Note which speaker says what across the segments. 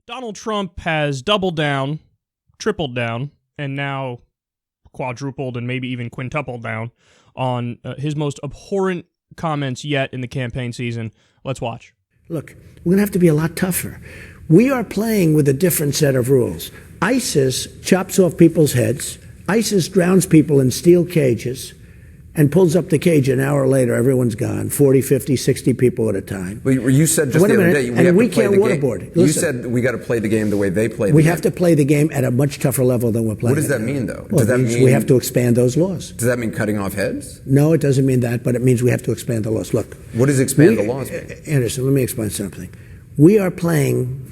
Speaker 1: Donald Trump has doubled down, tripled down, and now quadrupled and maybe even quintupled down on his most abhorrent comments yet in the campaign season. Let's watch.
Speaker 2: Look, we're going to have to be a lot tougher. We are playing with a different set of rules. ISIS chops off people's heads. ISIS drowns people in steel cages and pulls up the cage. An hour later, everyone's gone. 40, 50, 60 people at a time.
Speaker 3: But you said just the other day,
Speaker 2: we can't waterboard.
Speaker 3: You said we got to play the game the way they play the game.
Speaker 2: We have to play the game at a much tougher level than we're playing.
Speaker 3: What does that mean, though?
Speaker 2: Well,
Speaker 3: does that
Speaker 2: means
Speaker 3: mean
Speaker 2: we have to expand those laws.
Speaker 3: Does that mean cutting off heads?
Speaker 2: No, it doesn't mean that, but it means we have to expand the laws. Look.
Speaker 3: What does expand the laws mean?
Speaker 2: Anderson, let me explain something. We are playing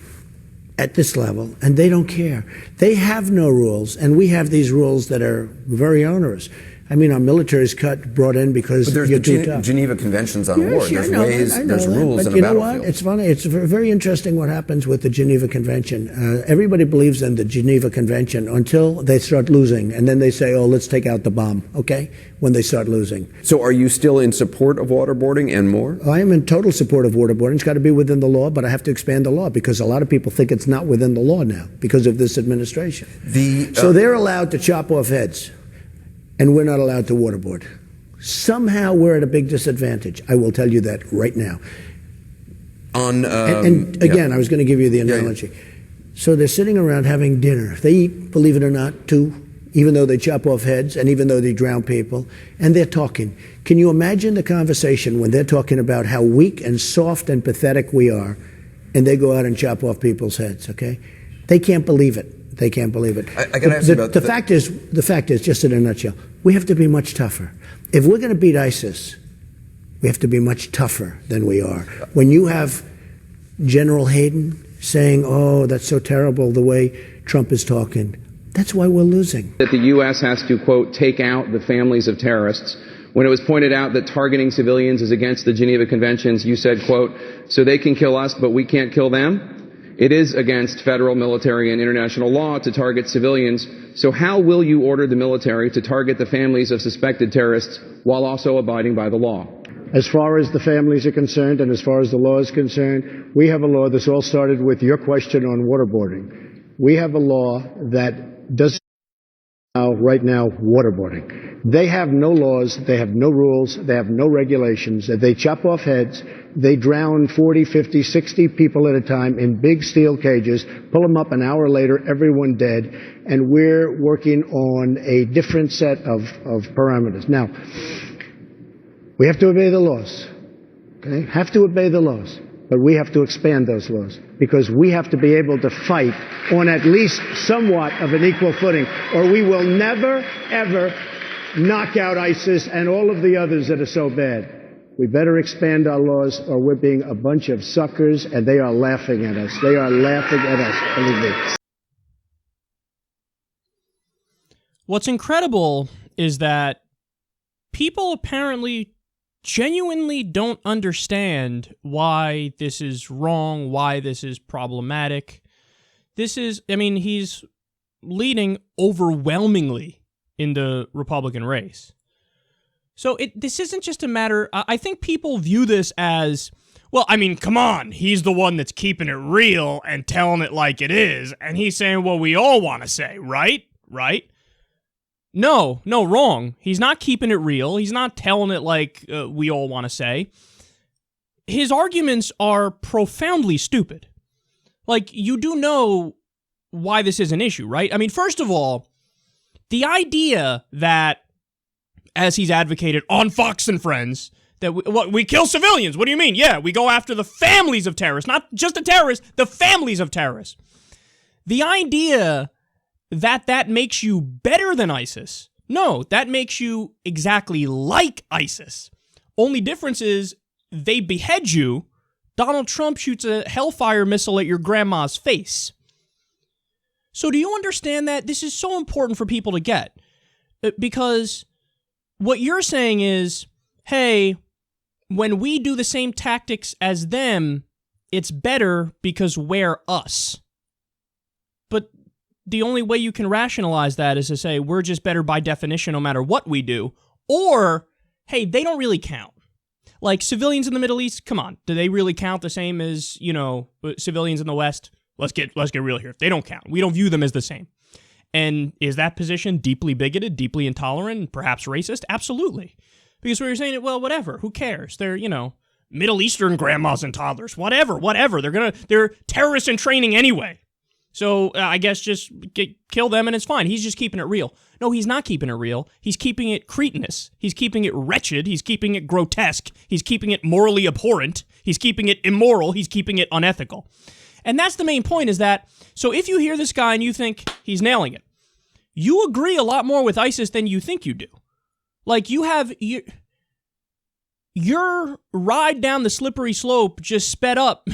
Speaker 2: at this level, and they don't care. They have no rules, and we have these rules that are very onerous. I mean, our military's brought in because
Speaker 3: there's
Speaker 2: you're
Speaker 3: the
Speaker 2: too tough.
Speaker 3: Geneva Conventions on War.
Speaker 2: Yes,
Speaker 3: There's ways, there's rules in a battlefield.
Speaker 2: You know what? It's funny. It's very interesting what happens with the Geneva Convention. Everybody believes in the Geneva Convention until they start losing, and then they say, "Oh, let's take out the bomb." Okay, when they start losing.
Speaker 3: So, are you still in support of waterboarding and more?
Speaker 2: I am in total support of waterboarding. It's got to be within the law, but I have to expand the law because a lot of people think it's not within the law now because of this administration. So they're allowed to chop off heads. And we're not allowed to waterboard. Somehow we're at a big disadvantage. I will tell you that right now. And again, I was going to give you the analogy. Yeah. So they're sitting around having dinner. They eat, believe it or not, too, even though they chop off heads and even though they drown people. And they're talking. Can you imagine the conversation when they're talking about how weak and soft and pathetic we are, and they go out and chop off people's heads, okay? They can't believe it. They can't believe it.
Speaker 3: I got to ask you about
Speaker 2: the fact is, just in a nutshell, we have to be much tougher. If we're going to beat ISIS, we have to be much tougher than we are. When you have General Hayden saying, "Oh, that's so terrible the way Trump is talking," that's why we're losing.
Speaker 4: That the U.S. has to, quote, take out the families of terrorists. When it was pointed out that targeting civilians is against the Geneva Conventions, you said, quote, "So they can kill us, but we can't kill them." It is against federal, military, and international law to target civilians. So how will you order the military to target the families of suspected terrorists while also abiding by the law?
Speaker 5: As far as the families are concerned and as far as the law is concerned, we have a law. This all started with your question on waterboarding. We have a law that does right now waterboarding. They have no laws, they have no rules, they have no regulations. They chop off heads, they drown 40, 50, 60 people at a time in big steel cages, pull them up an hour later, everyone dead, and we're working on a different set of parameters. Now, we have to obey the laws, okay? Have to obey the laws, but we have to expand those laws because we have to be able to fight on at least somewhat of an equal footing, or we will never, ever knock out ISIS and all of the others that are so bad. We better expand our laws or we're being a bunch of suckers, and they are laughing at us. They are laughing at us, believe me.
Speaker 1: What's incredible is that people apparently genuinely don't understand why this is wrong, why this is problematic. He's leading overwhelmingly in the Republican race. So this isn't just a matter, I think people view this as, well, I mean, come on, he's the one that's keeping it real and telling it like it is, and he's saying what we all want to say, right? Right? No, wrong. He's not keeping it real. He's not telling it like we all want to say. His arguments are profoundly stupid. Like, you do know why this is an issue, right? I mean, first of all, the idea that, as he's advocated on Fox and Friends, that we kill civilians. What do you mean? Yeah, we go after the families of terrorists, not just the terrorists, the families of terrorists. The idea that makes you better than ISIS, no, that makes you exactly like ISIS. Only difference is they behead you. Donald Trump shoots a Hellfire missile at your grandma's face. So do you understand that? This is so important for people to get. Because what you're saying is, hey, when we do the same tactics as them, it's better because we're us. But the only way you can rationalize that is to say we're just better by definition no matter what we do. Or, hey, they don't really count. Like civilians in the Middle East, come on, do they really count the same as, civilians in the West? Let's get real here. They don't count. We don't view them as the same. And is that position deeply bigoted, deeply intolerant, perhaps racist? Absolutely. Because we were saying, well, whatever. Who cares? They're, Middle Eastern grandmas and toddlers. Whatever. They're terrorists in training anyway. So I guess just kill them and it's fine. He's just keeping it real. No, he's not keeping it real. He's keeping it cretinous. He's keeping it wretched. He's keeping it grotesque. He's keeping it morally abhorrent. He's keeping it immoral. He's keeping it unethical. And that's the main point, is that, so if you hear this guy and you think he's nailing it, you agree a lot more with ISIS than you think you do. Like, your ride down the slippery slope just sped up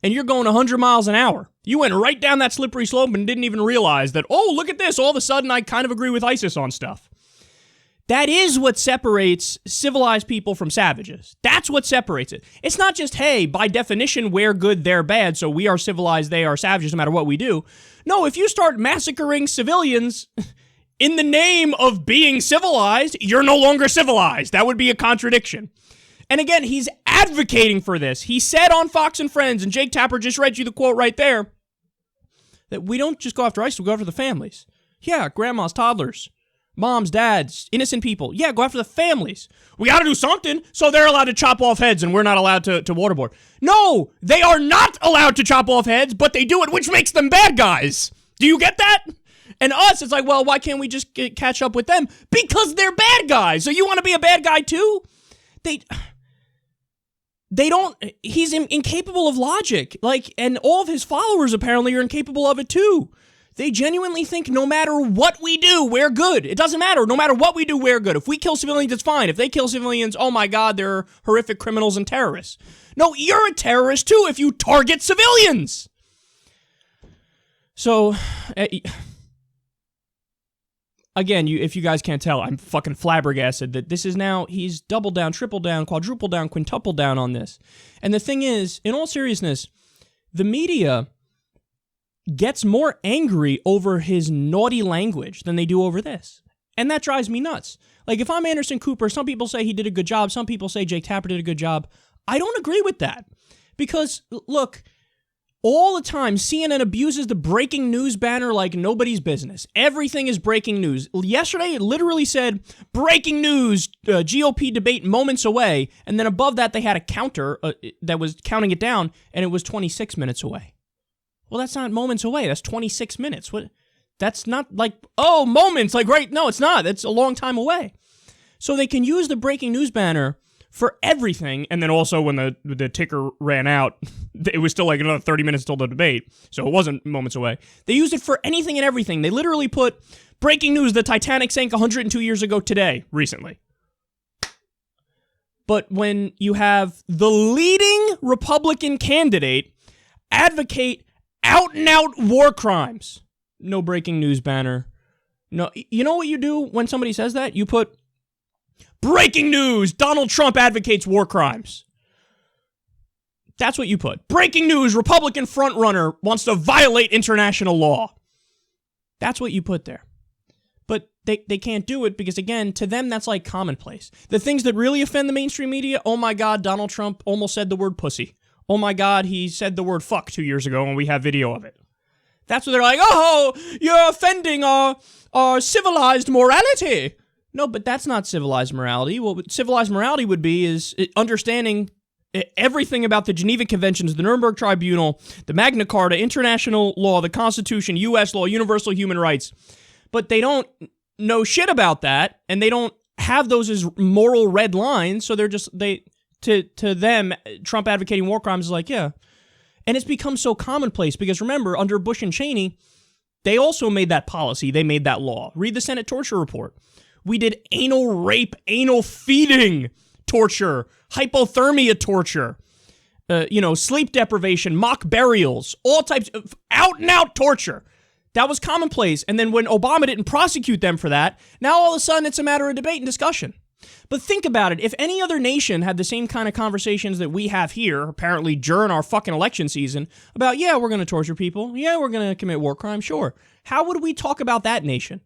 Speaker 1: and you're going 100 miles an hour. You went right down that slippery slope and didn't even realize that, oh, look at this, all of a sudden I kind of agree with ISIS on stuff. That is what separates civilized people from savages. That's what separates it. It's not just, hey, by definition, we're good, they're bad, so we are civilized, they are savages, no matter what we do. No, if you start massacring civilians in the name of being civilized, you're no longer civilized. That would be a contradiction. And again, he's advocating for this. He said on Fox and Friends, and Jake Tapper just read you the quote right there, that we don't just go after ISIS, we go after the families. Yeah, grandmas, toddlers, moms, dads, innocent people. Yeah, go after the families. We got to do something, so they're allowed to chop off heads and we're not allowed to waterboard. No, they are not allowed to chop off heads, but they do it, which makes them bad guys. Do you get that? And us, it's like, well, why can't we just catch up with them? Because they're bad guys. So you want to be a bad guy too? They don't, he's incapable of logic. Like, and all of his followers apparently are incapable of it too. They genuinely think no matter what we do, we're good. It doesn't matter. No matter what we do, we're good. If we kill civilians, it's fine. If they kill civilians, oh my God, they're horrific criminals and terrorists. No, you're a terrorist too if you target civilians. So, again, if you guys can't tell, I'm fucking flabbergasted that this is now, he's doubled down, tripled down, quadrupled down, quintupled down on this. And the thing is, in all seriousness, the media gets more angry over his naughty language than they do over this. And that drives me nuts. Like, if I'm Anderson Cooper, some people say he did a good job, some people say Jake Tapper did a good job. I don't agree with that. Because, look, all the time, CNN abuses the breaking news banner like nobody's business. Everything is breaking news. Yesterday, it literally said, breaking news, GOP debate moments away. And then above that, they had a counter that was counting it down, and it was 26 minutes away. Well, that's not moments away. That's 26 minutes. What? That's not like, oh, moments. Like, right? No, it's not. That's a long time away. So they can use the breaking news banner for everything, and then also when the ticker ran out, it was still like another 30 minutes till the debate, so it wasn't moments away. They used it for anything and everything. They literally put, breaking news, the Titanic sank 102 years ago today, recently. But when you have the leading Republican candidate advocate out-and-out war crimes, no breaking news banner. No, you know what you do when somebody says that? You put, breaking news, Donald Trump advocates war crimes. That's what you put. Breaking news, Republican frontrunner wants to violate international law. That's what you put there. But they can't do it because, again, to them, that's like commonplace. The things that really offend the mainstream media, oh my God, Donald Trump almost said the word pussy. Oh my God, he said the word fuck 2 years ago and we have video of it. That's what they're like, oh, you're offending our civilized morality. No, but that's not civilized morality. Well, what civilized morality would be is understanding everything about the Geneva Conventions, the Nuremberg Tribunal, the Magna Carta, international law, the Constitution, U.S. law, universal human rights. But they don't know shit about that, and they don't have those as moral red lines, so they're just, to them, Trump advocating war crimes is like, yeah. And it's become so commonplace because, remember, under Bush and Cheney, they also made that policy. They made that law. Read the Senate torture report. We did anal rape, anal feeding torture, hypothermia torture, sleep deprivation, mock burials, all types of out-and-out torture. That was commonplace. And then when Obama didn't prosecute them for that, now all of a sudden it's a matter of debate and discussion. But think about it. If any other nation had the same kind of conversations that we have here, apparently during our fucking election season, about, yeah, we're going to torture people. Yeah, we're going to commit war crimes. Sure. How would we talk about that nation?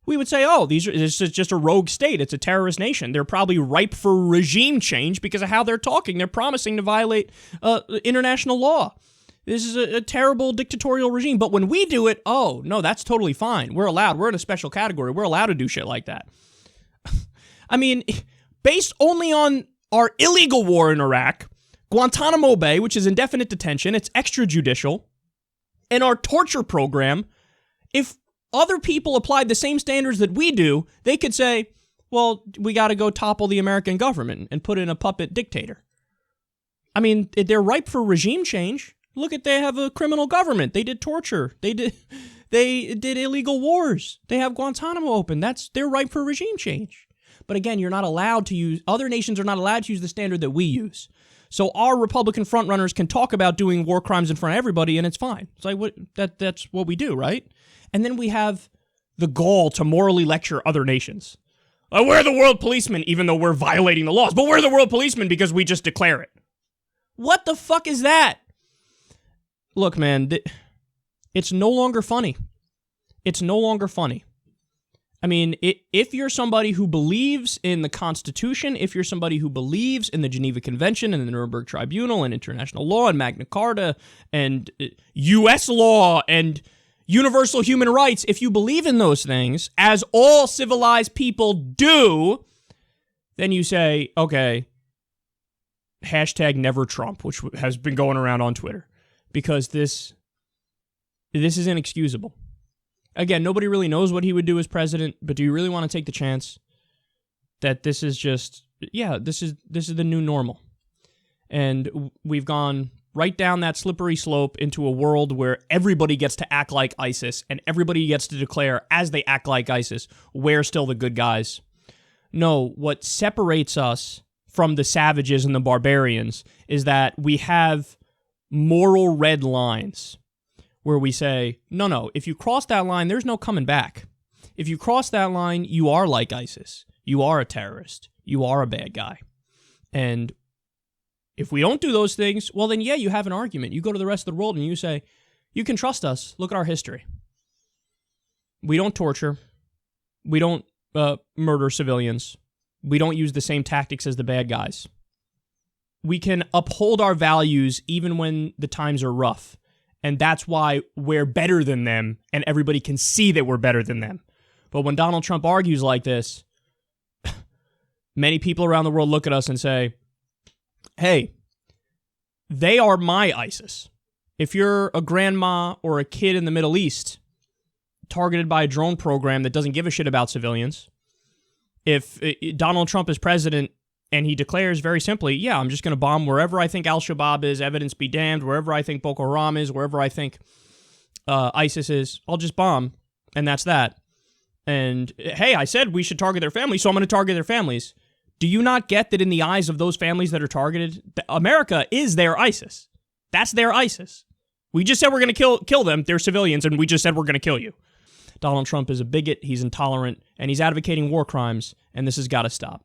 Speaker 1: We would say, oh, this is just a rogue state. It's a terrorist nation. They're probably ripe for regime change because of how they're talking. They're promising to violate international law. This is a terrible dictatorial regime. But when we do it, oh, no, that's totally fine. We're allowed. We're in a special category. We're allowed to do shit like that. I mean, based only on our illegal war in Iraq, Guantanamo Bay, which is indefinite detention, it's extrajudicial, and our torture program, if other people applied the same standards that we do, they could say, well, we got to go topple the American government and put in a puppet dictator. I mean, they're ripe for regime change. Look at, they have a criminal government. They did torture. They did illegal wars. They have Guantanamo open. They're ripe for regime change. But again, you're not allowed to use, other nations are not allowed to use the standard that we use. So our Republican frontrunners can talk about doing war crimes in front of everybody, and it's fine. It's like, that's what we do, right? And then we have the gall to morally lecture other nations. We're the world policemen, even though we're violating the laws. But we're the world policemen because we just declare it. What the fuck is that? Look, man, it's no longer funny. It's no longer funny. I mean, if you're somebody who believes in the Constitution, if you're somebody who believes in the Geneva Convention and the Nuremberg Tribunal and international law and Magna Carta and U.S. law and universal human rights, if you believe in those things, as all civilized people do, then you say, okay, hashtag never Trump, which has been going around on Twitter, because this is inexcusable. Again, nobody really knows what he would do as president, but do you really want to take the chance that this is just, this is the new normal? And we've gone right down that slippery slope into a world where everybody gets to act like ISIS and everybody gets to declare, as they act like ISIS, we're still the good guys. No, what separates us from the savages and the barbarians is that we have moral red lines where we say, no, if you cross that line, there's no coming back. If you cross that line, you are like ISIS. You are a terrorist. You are a bad guy. And if we don't do those things, well, then, you have an argument. You go to the rest of the world and you say, you can trust us. Look at our history. We don't torture. We don't murder civilians. We don't use the same tactics as the bad guys. We can uphold our values even when the times are rough. And that's why we're better than them, and everybody can see that we're better than them. But when Donald Trump argues like this, many people around the world look at us and say, hey, they are my ISIS. If you're a grandma or a kid in the Middle East targeted by a drone program that doesn't give a shit about civilians, if Donald Trump is president and he declares very simply, I'm just going to bomb wherever I think Al-Shabaab is, evidence be damned, wherever I think Boko Haram is, wherever I think ISIS is, I'll just bomb, and that's that. And, hey, I said we should target their families, so I'm going to target their families. Do you not get that in the eyes of those families that are targeted, America is their ISIS? That's their ISIS. We just said we're going to kill them, they're civilians, and we just said we're going to kill you. Donald Trump is a bigot, he's intolerant, and he's advocating war crimes, and this has got to stop.